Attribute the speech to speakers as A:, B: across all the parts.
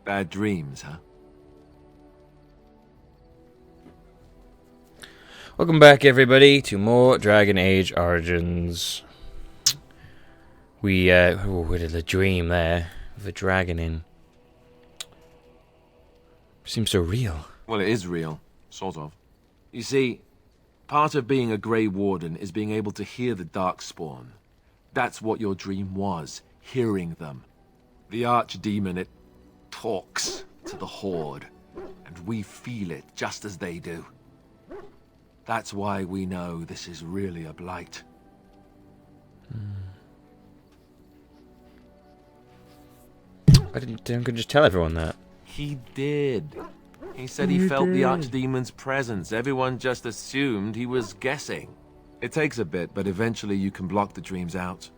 A: Bad dreams, huh?
B: Welcome back, everybody, to more Dragon Age Origins. We had a dream there with a dragon in. Seems so real.
A: Well, it is real, sort of. You see, part of being a Grey Warden is being able to hear the Darkspawn. That's what your dream was, hearing them. The Archdemon, it talks to the Horde, and we feel it just as they do. That's why we know this is really a blight.
B: I didn't just tell everyone that.
A: He did. He said he felt the Archdemon's presence. Everyone just assumed he was guessing. It takes a bit, but eventually you can block the dreams out.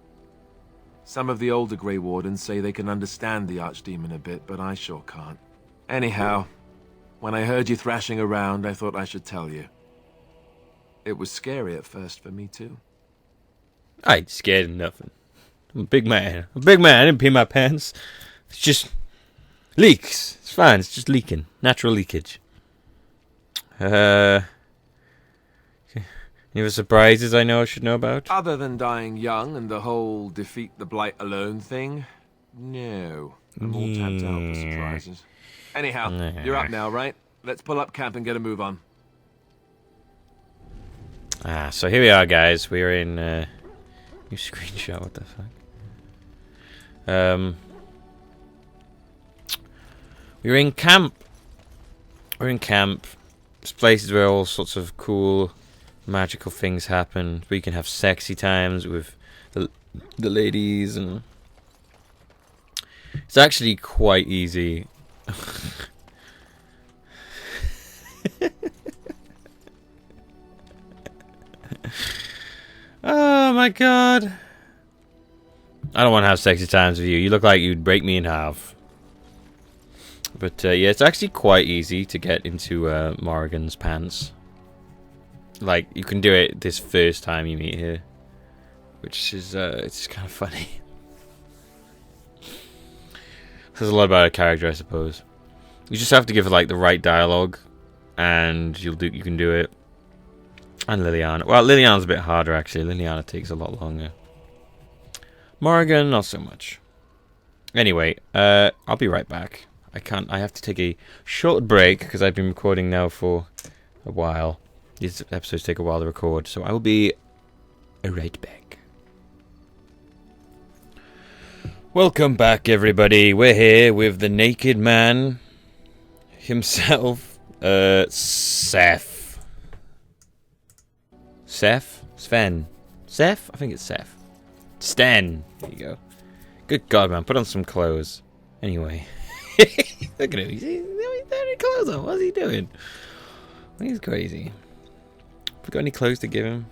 A: Some of the older Grey Wardens say they can understand the Archdemon a bit, but I sure can't. Anyhow, when I heard you thrashing around, I thought I should tell you. It was scary at first for me, too.
B: I ain't scared of nothing. I'm a big man. I didn't pee my pants. It's just leaks. It's fine. It's just leaking. Natural leakage. Any other surprises I should know about?
A: Other than dying young and the whole defeat the Blight alone thing, no. I'm all tapped out for surprises. Anyhow, you're up now, right? Let's pull up camp and get a move on.
B: So here we are, guys. We're in, new screenshot, what the fuck? We're in camp. This place is where all sorts of cool, magical things happen. We can have sexy times with the ladies, and it's actually quite easy. Oh my god. I don't want to have sexy times with you. You look like you'd break me in half. But yeah, it's actually quite easy to get into Morrigan's pants. Like, you can do it this first time you meet her, which is it's kind of funny. Says a lot about her character, I suppose. You just have to give her like the right dialogue, and you can do it. And Liliana. Well, Liliana's a bit harder, actually. Liliana takes a lot longer. Morrigan, not so much. Anyway, I'll be right back. I have to take a short break, because I've been recording now for a while. These episodes take a while to record, so I will be right back. Welcome back, everybody. We're here with the naked man himself, Seth. Sven? Seth? I think it's Seth. Sten. There you go. Good God, man. Put on some clothes. Anyway. Look at him. He's got any clothes on. What's he doing? He's crazy. Have we got any clothes to give him?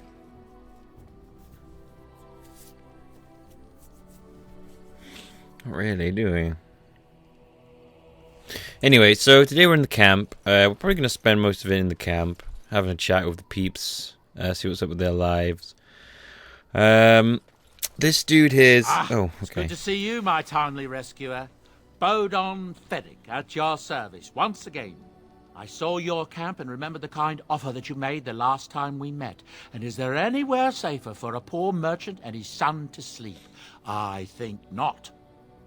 B: Not really, do we? Anyway, so today we're in the camp. We're probably going to spend most of it in the camp, having a chat with the peeps. See what's up with their lives. This dude here's... oh, okay.
C: It's good to see you, my timely rescuer. Bodon Feddick, at your service, once again. I saw your camp and remembered the kind offer that you made the last time we met. And is there anywhere safer for a poor merchant and his son to sleep? I think not.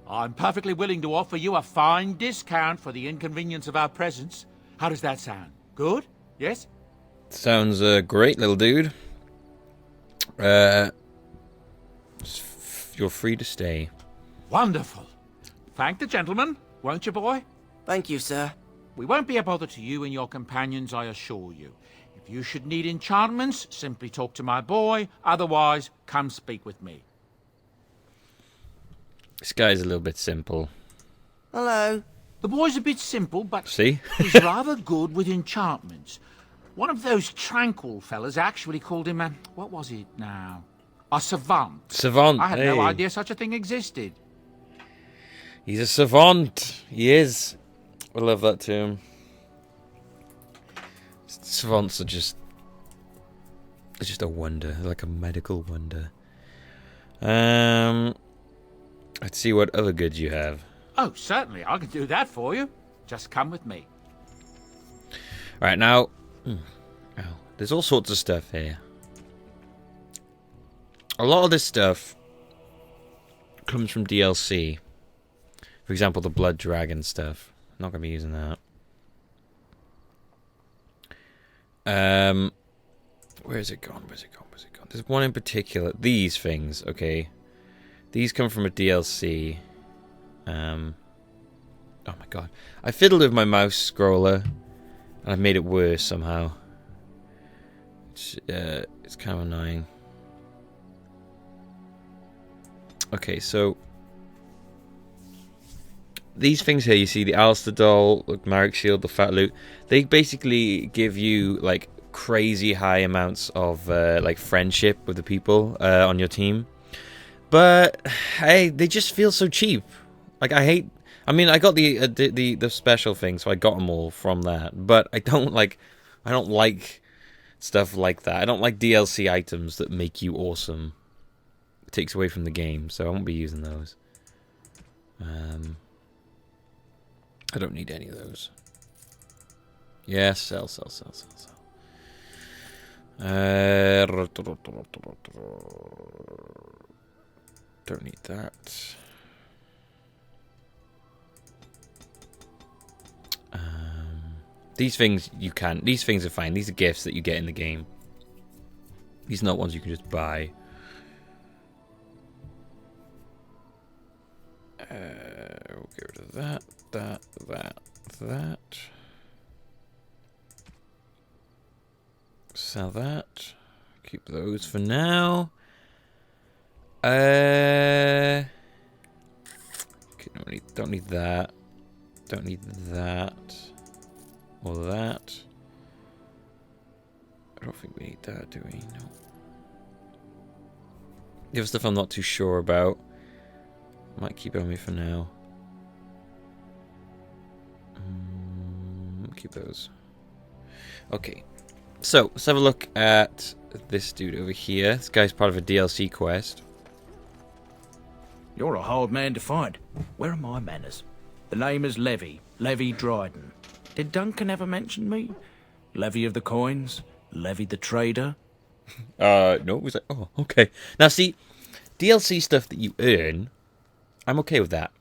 C: I'm perfectly willing to offer you a fine discount for the inconvenience of our presence. How does that sound? Good? Yes?
B: Sounds great, little dude. You're free to stay.
C: Wonderful. Thank the gentleman, won't you, boy?
D: Thank you, sir.
C: We won't be a bother to you and your companions, I assure you. If you should need enchantments, simply talk to my boy. Otherwise, come speak with me.
B: This guy's a little bit simple.
D: Hello.
C: The boy's a bit simple, but
B: See?
C: he's rather good with enchantments. One of those tranquil fellas actually called him a... what was it now? A savant.
B: Savant,
C: I had
B: hey.
C: no idea such a thing existed.
B: He's a savant. He is. I love that term. Savants are just... it's just a wonder. Like a medical wonder. Let's see what other goods you have.
C: Oh, certainly, I can do that for you. Just come with me.
B: Right, now... there's all sorts of stuff here. A lot of this stuff comes from DLC. For example, the Blood Dragon stuff. I'm not going to be using that. Where's it gone? Where's it gone? Where's it gone? There's one in particular. These things, okay. These come from a DLC. Oh my god. I fiddled with my mouse scroller, and I've made it worse somehow. It's kind of annoying. Okay, so these things here, you see the Alistair doll, the Marek shield, the Fat Loot, they basically give you like crazy high amounts of like friendship with the people on your team. But hey, they just feel so cheap. Like I got the special thing, so I got them all from that. But I don't like stuff like that. I don't like DLC items that make you awesome. It takes away from the game, so I won't be using those. I don't need any of those. Yeah, sell. Don't need that. These things you can. These things are fine. These are gifts that you get in the game. These are not ones you can just buy. We'll get rid of that. Sell that. Keep those for now. Okay, don't need that. Don't need that. Or that. I don't think we need that, do we? No. The other stuff I'm not too sure about. Might keep it on me for now. Keep those. Okay. So, let's have a look at this dude over here. This guy's part of a DLC quest.
E: You're a hard man to find. Where are my manners? The name is Levy Dryden. Did Duncan ever mention me? Levy of the coins? Levy the trader?
B: No, it was like, oh, okay. Now see, DLC stuff that you earn, I'm okay with that.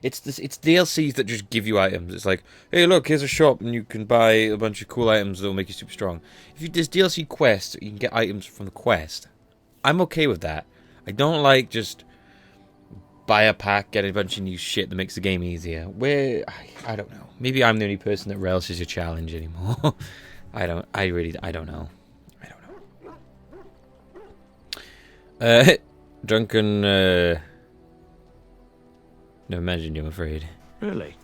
B: It's DLCs that just give you items. It's like, hey, look, here's a shop, and you can buy a bunch of cool items that will make you super strong. If there's DLC quests, you can get items from the quest. I'm okay with that. I don't like just buy a pack, get a bunch of new shit that makes the game easier. I don't know. Maybe I'm the only person that relishes a challenge anymore. I don't know. Drunken, no mention you, I'm afraid.
E: Really?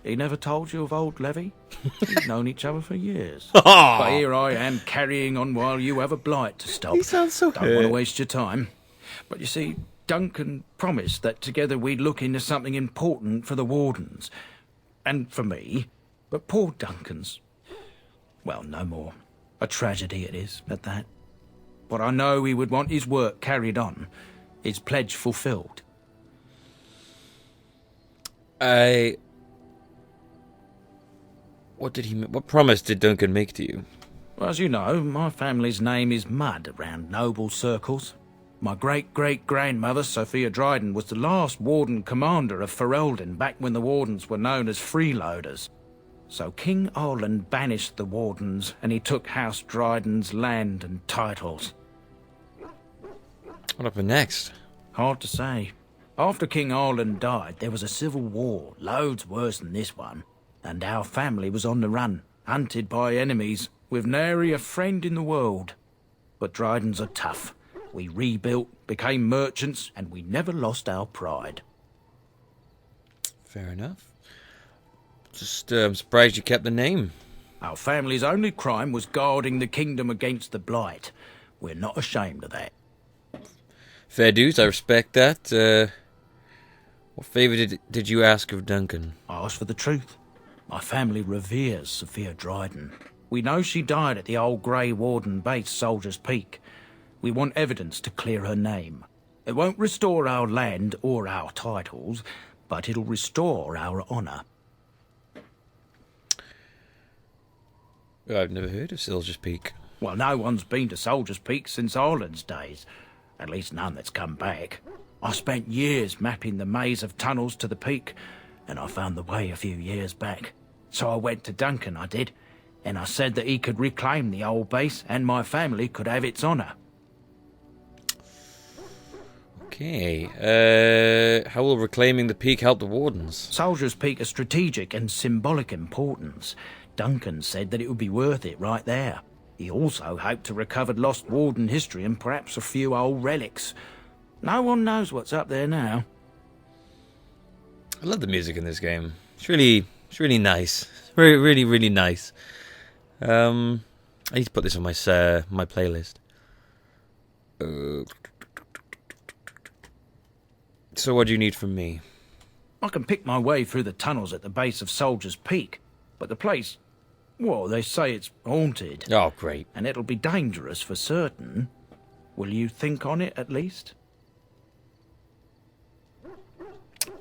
E: He never told you of old Levy? We've known each other for years. But here I am carrying on while you have a blight to stop.
B: He sounds so
E: Don't want to waste your time. But you see, Duncan promised that together we'd look into something important for the Wardens. And for me. But poor Duncan's... well, no more. A tragedy it is, at that. But I know he would want his work carried on. His pledge fulfilled.
B: What promise did Duncan make to you?
E: Well, as you know, my family's name is mud around noble circles. My great-great-grandmother, Sophia Dryden, was the last Warden commander of Fereldan back when the Wardens were known as freeloaders. So King Arland banished the Wardens, and he took House Dryden's land and titles.
B: What happened next?
E: Hard to say. After King Arland died, there was a civil war, loads worse than this one, and our family was on the run, hunted by enemies, with nary a friend in the world. But Drydens are tough. We rebuilt, became merchants, and we never lost our pride.
B: Fair enough. Just I'm surprised you kept the name.
E: Our family's only crime was guarding the kingdom against the blight. We're not ashamed of that.
B: Fair dues, I respect that. What favour did you ask of Duncan?
E: I asked for the truth. My family reveres Sophia Dryden. We know she died at the old Grey Warden base, Soldier's Peak. We want evidence to clear her name. It won't restore our land or our titles, but it'll restore our honour.
B: I've never heard of Soldier's Peak.
E: Well, no one's been to Soldier's Peak since Ireland's days. At least none that's come back. I spent years mapping the maze of tunnels to the peak, and I found the way a few years back. So I went to Duncan, I did, and I said that he could reclaim the old base and my family could have its honour.
B: Okay. How will reclaiming the peak help the Wardens?
E: Soldier's Peak is strategic and symbolic importance. Duncan said that it would be worth it right there. He also hoped to recover lost Warden history and perhaps a few old relics. No one knows what's up there now.
B: I love the music in this game. It's really nice. Really nice. I need to put this on my playlist. So what do you need from me?
E: I can pick my way through the tunnels at the base of Soldier's Peak, but the place, well, they say it's haunted.
B: Oh, great.
E: And it'll be dangerous for certain. Will you think on it at least?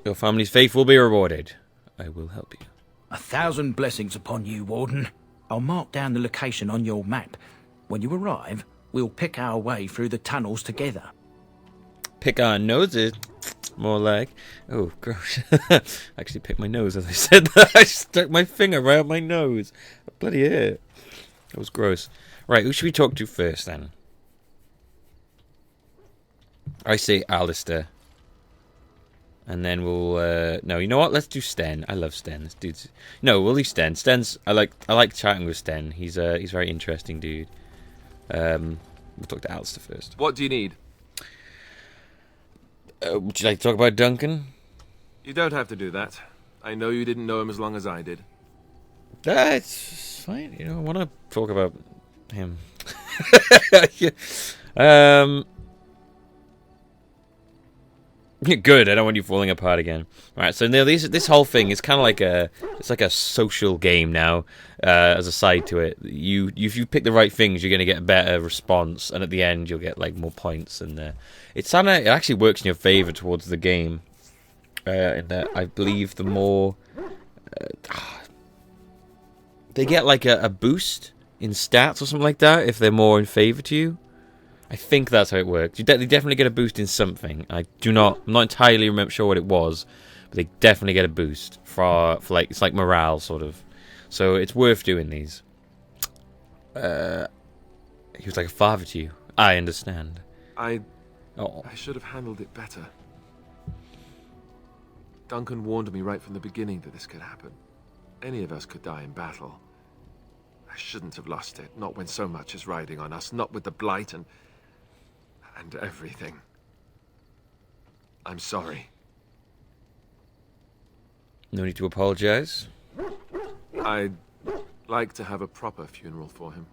B: Your family's faith will be rewarded. I will help you.
E: 1,000 blessings upon you, Warden. I'll mark down the location on your map. When you arrive, we'll pick our way through the tunnels together.
B: Pick our noses. More like... Oh, gross. I actually picked my nose as I said that. I stuck my finger right up my nose. Bloody hell. That was gross. Right, who should we talk to first, then? I say Alistair. And then we'll... no, you know what? Let's do Sten. I love Sten. This dude's... No, we'll leave Sten. Sten's... I like chatting with Sten. He's a very interesting dude. We'll talk to Alistair first.
A: What do you need?
B: Would you like to talk about Duncan?
A: You don't have to do that. I know you didn't know him as long as I did.
B: It's fine. You know, I want to talk about him. Good. I don't want you falling apart again. All right. So now this whole thing is kind of like a social game now. As a side to it, if you pick the right things, you're going to get a better response, and at the end, you'll get like more points. And it actually works in your favor towards the game. In that I believe the more they get like a boost in stats or something like that if they're more in favor to you. I think that's how it works. They definitely get a boost in something. I'm not entirely sure what it was, but they definitely get a boost for like it's like morale sort of. So it's worth doing these. He was like a father to you. I understand.
A: I should have handled it better. Duncan warned me right from the beginning that this could happen. Any of us could die in battle. I shouldn't have lost it, not when so much is riding on us, not with the blight and everything. I'm sorry.
B: No need to apologize.
A: I'd like to have a proper funeral for him.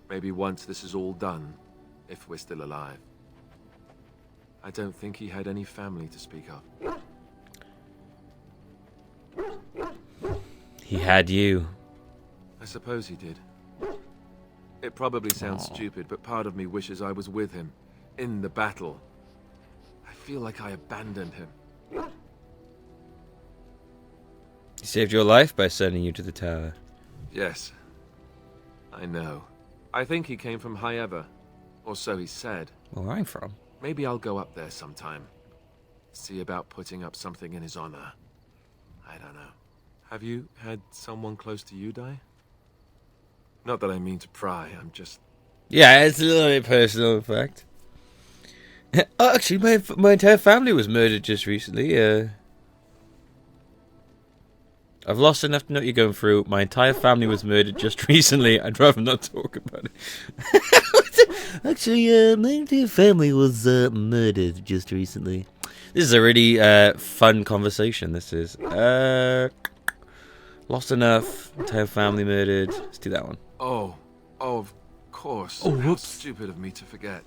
A: Maybe once this is all done, if we're still alive. I don't think he had any family to speak of.
B: He had you.
A: I suppose he did. It probably sounds stupid, but part of me wishes I was with him, in the battle. I feel like I abandoned him.
B: He saved your life by sending you to the tower.
A: Yes, I know. I think he came from High Ever, or so he said.
B: Where I'm from.
A: Maybe I'll go up there sometime. See about putting up something in his honor. I don't know. Have you had someone close to you die? Not that I mean to pry, I'm just...
B: Yeah, it's a little bit personal, in fact. Actually, my entire family was murdered just recently. I've lost enough to know what you're going through. My entire family was murdered just recently. I'd rather not talk about it. Actually, my entire family was murdered just recently. This is a really fun conversation, this is. Lost enough, entire family murdered. Let's do that one.
A: Oh, of course.
B: Oh,
A: how
B: whoops.
A: stupid of me to forget.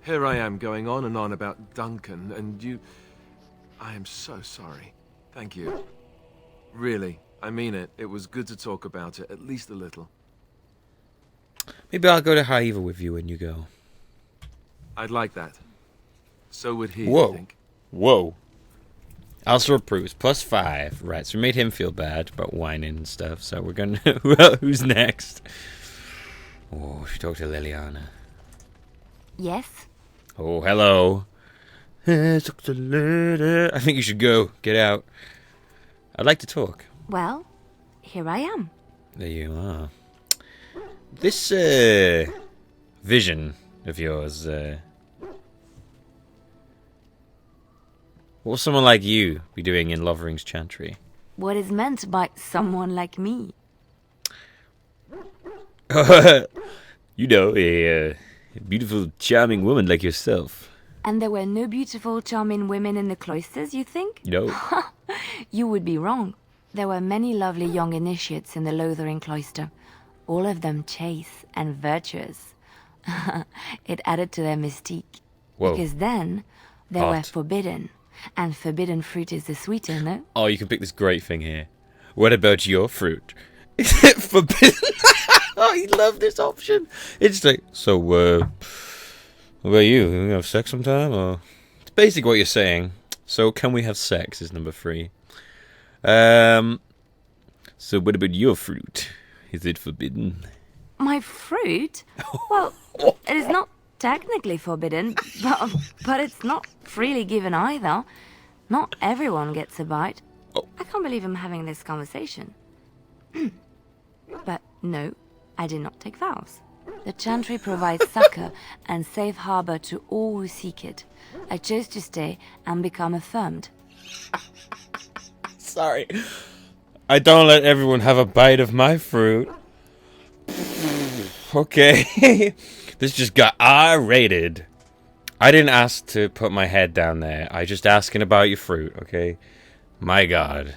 A: Here I am going on and on about Duncan, and you... I am so sorry. Thank you. Really, I mean it. It was good to talk about it, at least a little.
B: Maybe I'll go to Haiva with you when you go.
A: I'd like that. So would he, I
B: Whoa.
A: think.
B: Whoa. Also approves. +5. Right, so we made him feel bad about whining and stuff. So we're going to... Who's next? Oh, she talked to Liliana.
F: Yes?
B: Oh, hello. I think you should go. Get out. I'd like to talk.
F: Well, here I am.
B: There you are. This, vision of yours, what will someone like you be doing in Lovering's Chantry?
F: What is meant by someone like me?
B: You know, a beautiful, charming woman like yourself.
F: And there were no beautiful, charming women in the cloisters, you think?
B: No.
F: You would be wrong. There were many lovely young initiates in the Lothering cloister, all of them chaste and virtuous. It added to their mystique.
B: Whoa.
F: Because then they were
B: Hot.
F: forbidden. And forbidden fruit is the sweeter, no?
B: Oh, you can pick this great thing here. What about your fruit? Is it forbidden? Oh, you love this option. It's like, so, what about you? You gonna have sex sometime? Or it's basically what you're saying. So, can we have sex is number 3. So what about your fruit? Is it forbidden?
F: My fruit? Well, it is not technically forbidden, but it's not freely given either. Not everyone gets a bite.
B: Oh.
F: I can't believe I'm having this conversation. But no, I did not take vows. The Chantry provides succor and safe harbor to all who seek it. I chose to stay and become affirmed.
B: Sorry. I don't let everyone have a bite of my fruit. Okay. This just got R-rated. I didn't ask to put my head down there. I just asking about your fruit, okay? My God.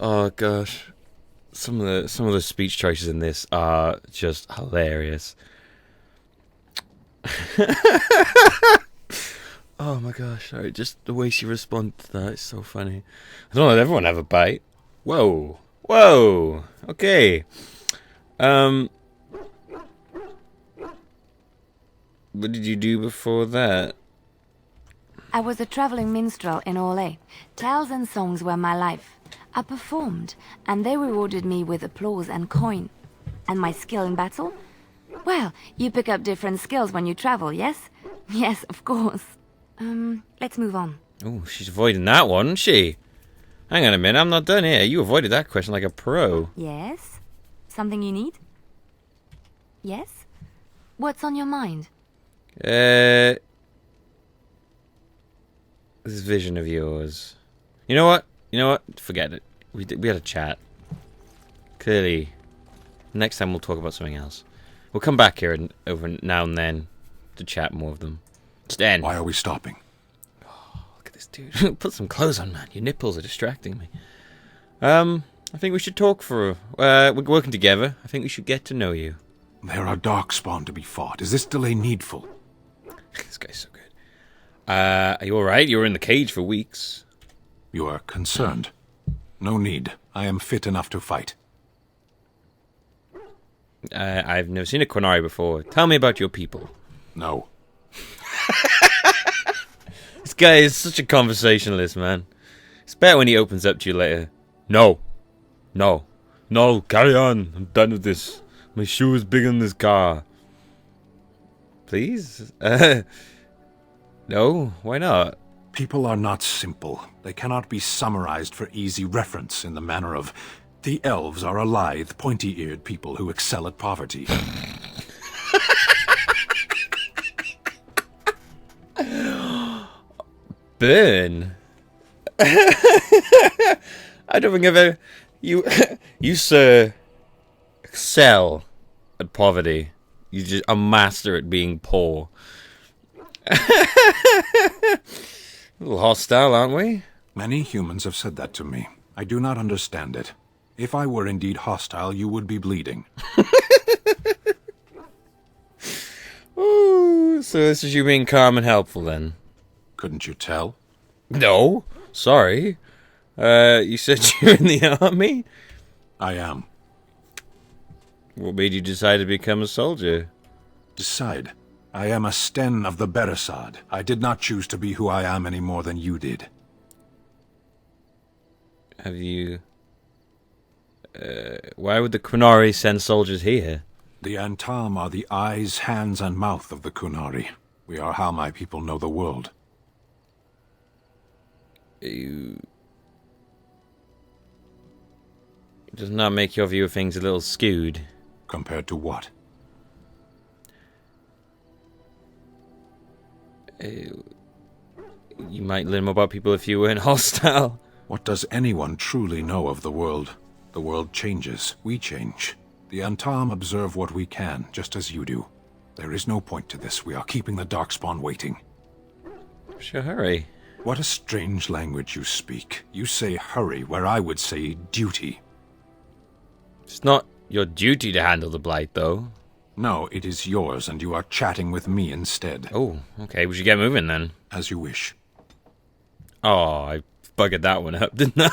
B: Oh gosh. Some of the speech choices in this are just hilarious. Oh my gosh, sorry, just the way she responded to that is so funny. I don't let everyone have a bite. Whoa. Whoa. Okay. What did you do before that?
F: I was a traveling minstrel in Orlais. Tales and songs were my life. I performed, and they rewarded me with applause and coin. And my skill in battle? Well, you pick up different skills when you travel, yes? Yes, of course. Let's move on.
B: Oh, she's avoiding that one, isn't she? Hang on a minute, I'm not done here. You avoided that question like a pro.
F: Yes? Something you need? Yes? What's on your mind?
B: This vision of yours. You know what? Forget it. We had a chat. Clearly, next time we'll talk about something else. We'll come back here over now and then to chat more of them. Just end.
G: Why are we stopping?
B: Oh, look at this dude. Put some clothes on, man. Your nipples are distracting me. I think we should talk for... we're working together. I think we should get to know you.
G: There are darkspawn to be fought. Is this delay needful?
B: This guy's so good. Are you alright? You were in the cage for weeks.
G: You are concerned. No need. I am fit enough to fight.
B: I've never seen a Quinari before. Tell me about your people.
G: No.
B: This guy is such a conversationalist, man. It's better when he opens up to you later. No, carry on. I'm done with this. My shoe is bigger than this car. Please? No, why not?
G: People are not simple. They cannot be summarized for easy reference in the manner of, the elves are a lithe, pointy-eared people who excel at poverty.
B: Burn. I don't think I've ever... You, sir, excel at poverty. You're just a master at being poor. A little hostile, aren't we?
G: Many humans have said that to me. I do not understand it. If I were indeed hostile, you would be bleeding.
B: Ooh, so this is you being calm and helpful, then?
G: Couldn't you tell?
B: No, sorry. You said you're in the army?
G: I am.
B: What made you decide to become a soldier?
G: decide. I am a Sten of the Beresad. I did not choose to be who I am any more than you did.
B: Have you... why would the Qunari send soldiers here?
G: The Antam are the eyes, hands, and mouth of the Qunari. We are how my people know the world.
B: Doesn't that make your view of things a little skewed?
G: Compared to what?
B: You might learn more about people if you weren't hostile.
G: What does anyone truly know of the world? The world changes. We change. The Antam observe what we can, just as you do. There is no point to this. We are keeping the Darkspawn waiting.
B: Sure, hurry.
G: What a strange language you speak. You say hurry, where I would say duty.
B: It's not your duty to handle the Blight, though.
G: No, it is yours, and you are chatting with me instead.
B: Oh, okay, we should get moving then.
G: As you wish.
B: Oh, I buggered that one up, didn't I?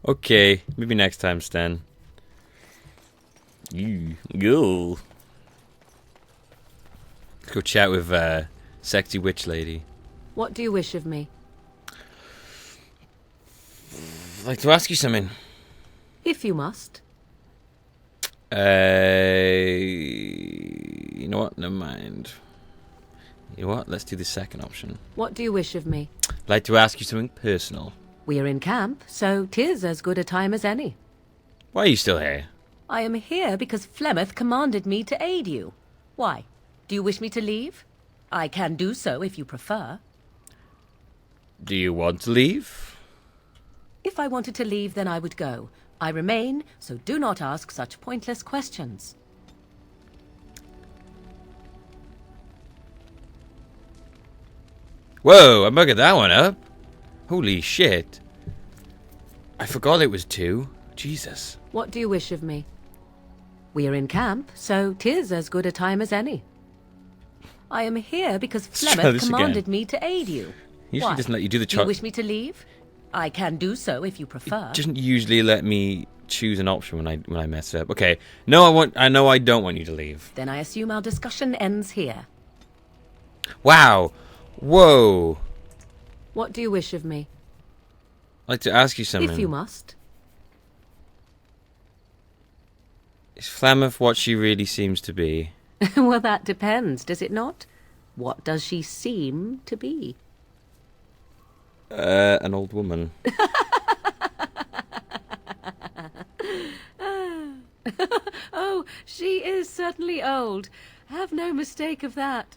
B: Okay, maybe next time, Stan. Go. Let's go chat with sexy witch lady.
H: What do you wish of me?
B: I'd like to ask you something.
H: If you must.
B: You know what? Never mind. You know what? Let's do the second option.
H: What do you wish of me?
B: I'd like to ask you something personal.
H: We are in camp, so 'tis as good a time as any.
B: Why are you still here?
H: I am here because Flemeth commanded me to aid you. Why? Do you wish me to leave? I can do so if you prefer.
B: Do you want to leave?
H: If I wanted to leave, then I would go. I remain, so do not ask such pointless questions.
B: Whoa, I buggered that one up. Holy shit. I forgot it was 2. Jesus.
H: What do you wish of me? We are in camp, so 'tis as good a time as any. I am here because
B: Let's try
H: Flemeth
B: this
H: commanded
B: again.
H: me to aid you.
B: Usually
H: Why?
B: doesn't let you do the
H: Do you
B: choice.
H: wish me to leave? I can do so if you prefer.
B: Doesn't usually let me choose an option when I mess up. Okay. No, I know I don't want you to leave.
H: Then I assume our discussion ends here.
B: Wow. Whoa.
H: What do you wish of me?
B: I'd like to ask you something.
H: If you must.
B: Is Flameth what she really seems to be?
H: Well, that depends, does it not? What does she seem to be?
B: An old woman.
H: Oh, she is certainly old. Have no mistake of that.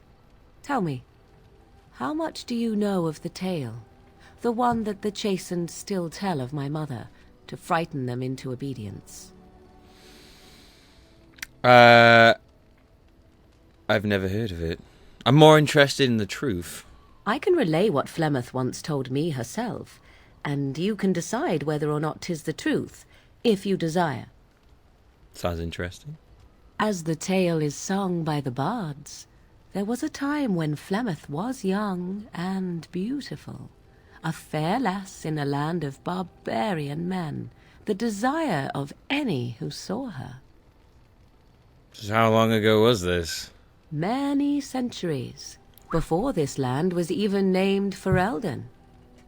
H: Tell me, how much do you know of the tale? The one that the chastened still tell of my mother, to frighten them into obedience.
B: I've never heard of it. I'm more interested in the truth.
H: I can relay what Flemeth once told me herself, and you can decide whether or not 'tis the truth, if you desire.
B: Sounds interesting.
H: As the tale is sung by the bards, there was a time when Flemeth was young and beautiful, a fair lass in a land of barbarian men, the desire of any who saw her.
B: So how long ago was this?
H: Many centuries, before this land was even named Fereldan.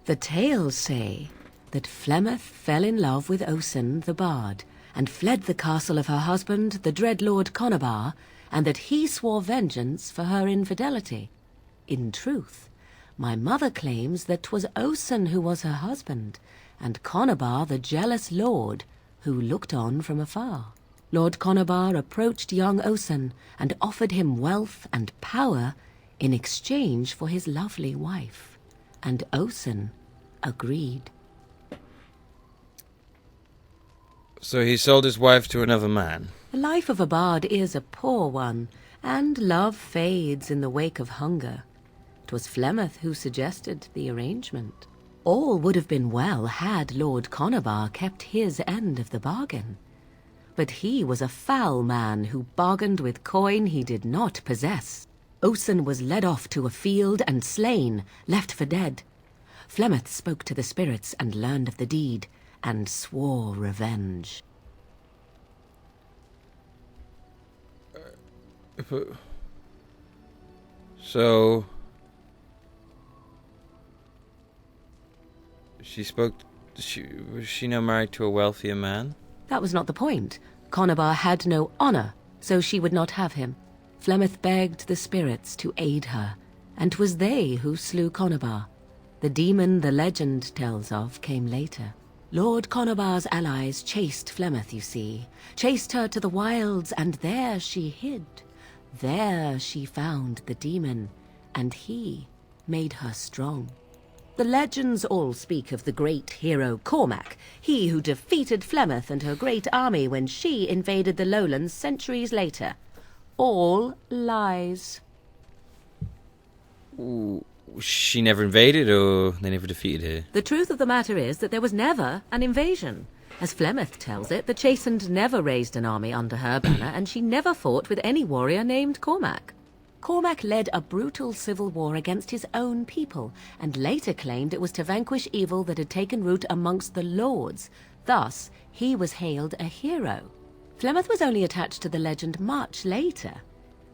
H: The tales say that Flemeth fell in love with Osen the bard, and fled the castle of her husband, the dread Lord Conabar, and that he swore vengeance for her infidelity. In truth, my mother claims that 'twas Osen who was her husband, and Conabar the jealous lord who looked on from afar. Lord Conabar approached young Osen and offered him wealth and power in exchange for his lovely wife, and Osen agreed.
B: So he sold his wife to another man.
H: The life of a bard is a poor one, and love fades in the wake of hunger. 'Twas Flemeth who suggested the arrangement. All would have been well had Lord Conabar kept his end of the bargain. But he was a foul man who bargained with coin he did not possess. Osen was led off to a field and slain, left for dead. Flemeth spoke to the spirits and learned of the deed, and swore revenge.
B: So was she now married to a wealthier man?
H: That was not the point. Conobar had no honor, so she would not have him. Flemeth begged the spirits to aid her, and 'twas they who slew Conobar. The demon the legend tells of came later. Lord Conobar's allies chased Flemeth, you see, chased her to the wilds, and there she hid. There she found the demon, and he made her strong. The legends all speak of the great hero Cormac, he who defeated Flemeth and her great army when she invaded the lowlands centuries later. All lies.
B: Ooh, she never invaded, or they never defeated her?
H: The truth of the matter is that there was never an invasion. As Flemeth tells it, the Chastened never raised an army under her banner, and she never fought with any warrior named Cormac. Cormac led a brutal civil war against his own people, and later claimed it was to vanquish evil that had taken root amongst the lords. Thus, he was hailed a hero. Flemeth was only attached to the legend much later.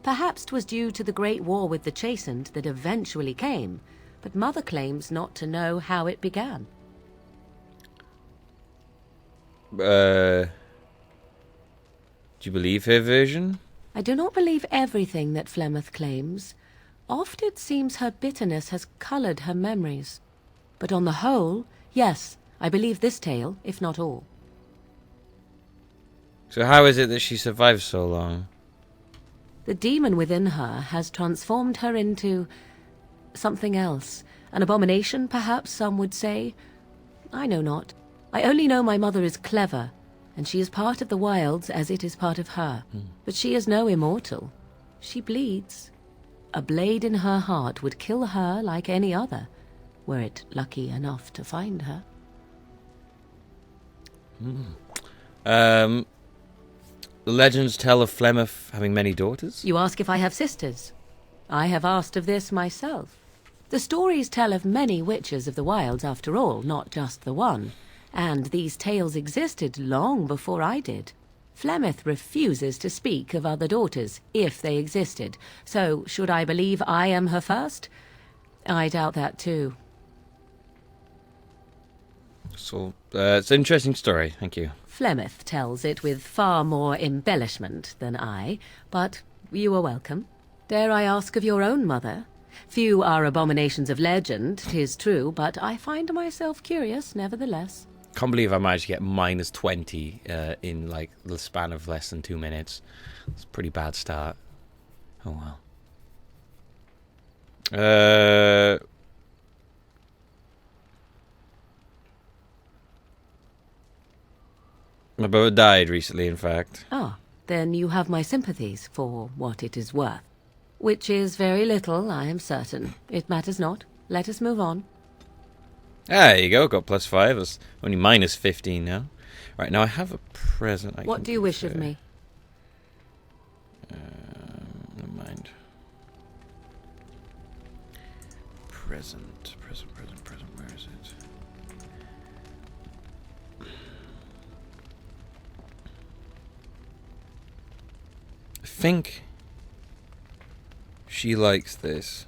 H: Perhaps 'twas due to the great war with the Chastened that eventually came, but Mother claims not to know how it began.
B: Do you believe her version?
H: I do not believe everything that Flemeth claims. Oft it seems her bitterness has coloured her memories. But on the whole, yes, I believe this tale, if not all.
B: So how is it that she survived so long?
H: The demon within her has transformed her into something else. An abomination, perhaps some would say. I know not. I only know my mother is clever, and she is part of the wilds as it is part of her. But she is no immortal. She bleeds. A blade in her heart would kill her like any other, were it lucky enough to find her.
B: The legends tell of Flemeth having many daughters?
H: You ask if I have sisters. I have asked of this myself. The stories tell of many witches of the wilds, after all, not just the one. And these tales existed long before I did. Flemeth refuses to speak of other daughters, if they existed. So, should I believe I am her first? I doubt that too.
B: So, it's an interesting story, thank you.
H: Flemeth tells it with far more embellishment than I, but you are welcome. Dare I ask of your own mother? Few are abominations of legend, 'tis true, but I find myself curious nevertheless.
B: Can't believe I managed to get minus 20 in like the span of less than 2 minutes. It's a pretty bad start. Oh well. My brother died recently, in fact.
H: Ah, then you have my sympathies for what it is worth. Which is very little, I am certain. It matters not. Let us move on.
B: There you go, got +5. It's only minus 15 now. Right, now I have a present I
H: What
B: can
H: do you wish
B: give
H: of me?
B: Never mind. Present, where is it? I think she likes this.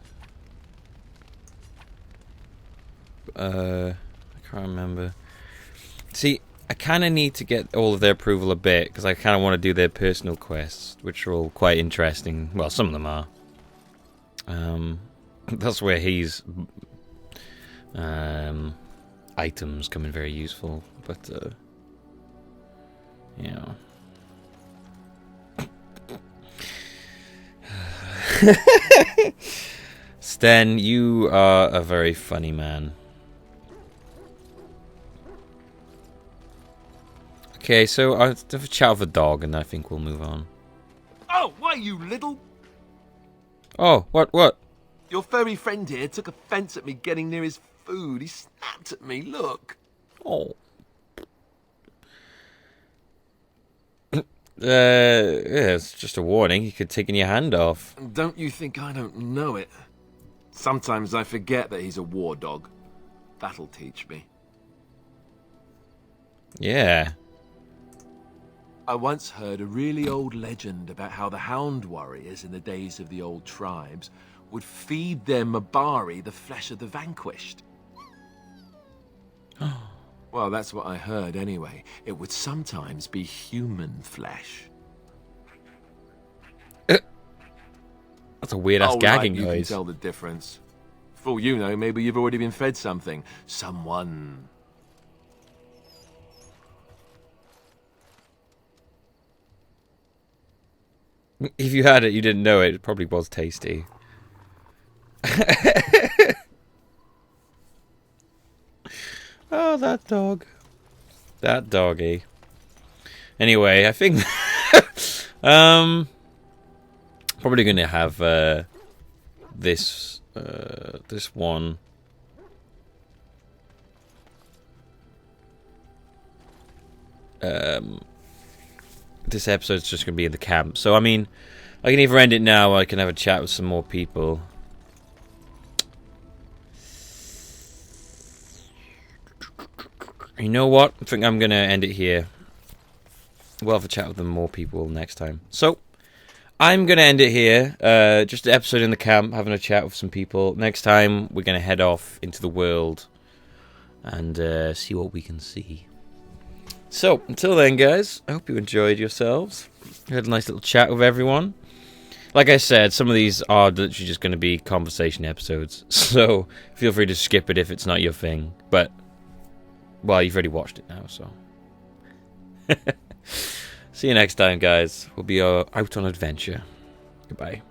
B: I can't remember. See, I kind of need to get all of their approval a bit, because I kind of want to do their personal quests, which are all quite interesting. Well, some of them are. That's where his items come in very useful, but you know. Sten, you are a very funny man. Okay, so I'll have a chat with the dog, and I think we'll move on.
A: Oh, why, you little...
B: Oh, what?
A: Your furry friend here took offence at me getting near his food. He snapped at me, look.
B: Oh. Yeah, it's just a warning. You could take your hand off.
A: Don't you think I don't know it? Sometimes I forget that he's a war dog. That'll teach me.
B: Yeah.
A: I once heard a really old legend about how the Hound warriors in the days of the old tribes would feed their Mabari the flesh of the vanquished. Well, that's what I heard anyway. It would sometimes be human flesh.
B: That's a weird-ass gagging
A: you
B: noise.
A: can tell the difference. For all you know, maybe you've already been fed something. Someone.
B: If you had it, you didn't know it. It probably was tasty. Oh, that dog. That doggy. Anyway, I think probably gonna have this one. This episode's just gonna be in the camp. So I mean, I can either end it now or I can have a chat with some more people. You know what? I think I'm going to end it here. We'll have a chat with them more people next time. So, I'm going to end it here. Just an episode in the camp, having a chat with some people. Next time, we're going to head off into the world and see what we can see. So, until then, guys, I hope you enjoyed yourselves. We had a nice little chat with everyone. Like I said, some of these are literally just going to be conversation episodes. So, feel free to skip it if it's not your thing. But, well, you've already watched it now, so. See you next time, guys. We'll be out on adventure. Goodbye.